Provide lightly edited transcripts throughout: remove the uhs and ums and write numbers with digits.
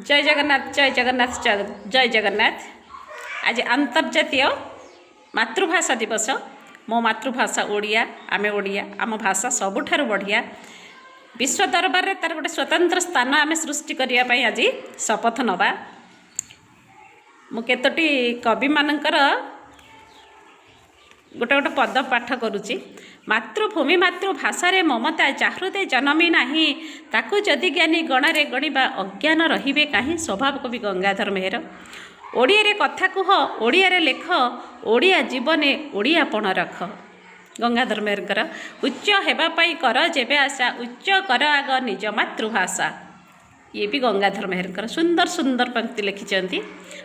जय जगन्नाथ जय जगन्नाथ जय जगन्नाथ। आज अंतर्जातीय मातृभाषा दिवस। मो मातृभाषा ओडिया, आमे ओडिया, आम भाषा सबुठारु बढ़िया। विश्व दरबार रे तार गोटे स्वतंत्र स्थान आमे सृष्टि करिया पई आज शपथ नवा। मु केतोटी कवि मानकर गोटे गोटे पद पाठ करुच्ची। मातृभूमि मातृभाषा रे ममता जाहृदे जनमी नाही, ताकू जदि ज्ञानी गणारे गणिबा अज्ञान रहिबे काहीं। स्वभाव कवि गंगाधर मेहर। ओडिया रे कथा कुह, ओडिया रे लेख, ओडिया जीवने ओडियापण रख। गंगाधर मेहरकर। उच्च हेबा पई कर जेबे आशा, उच्च कर आग निज मातृभाषा। ये भी गंगाधर मेहरकर सुंदर सुंदर पंक्ति लिखिंट।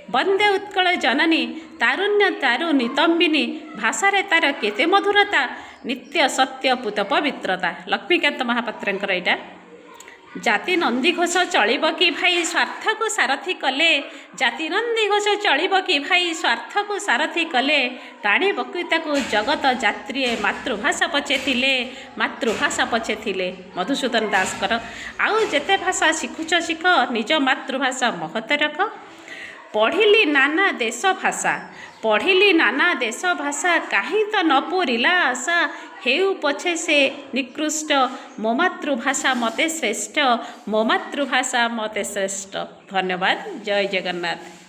वंदे उत्कल जननी तारुण्य तारु नितंबिनी, भाषा रे तार केते मधुरता, नित्य सत्य पुत पवित्रता। लक्ष्मीकांत महापात्र यहाँ। जाति नंदी घोष चलिब कि भाई स्वार्थ को सारथी कले, जाति नंदी घोष चलिब कि भाई स्वार्थ को सारथी कले, टाणी बक्तृता को जगत जात्रीए मातृभाषा पछे थिले, मातृभाषा पछे थिले। मधुसूदन दासकर। आउ जेते भाषा शिखुच शिख, निज मातृभाषा महत रख। पढ़िली नाना देश भाषा, पढ़िली नाना देश भाषा, कहीं तो न पूरिला आशा, हेउ पछे से निकृष्ट, मो मातृभाषा मते श्रेष्ठ, मो मातृभाषा मते श्रेष्ठ। धन्यवाद। जय जगन्नाथ।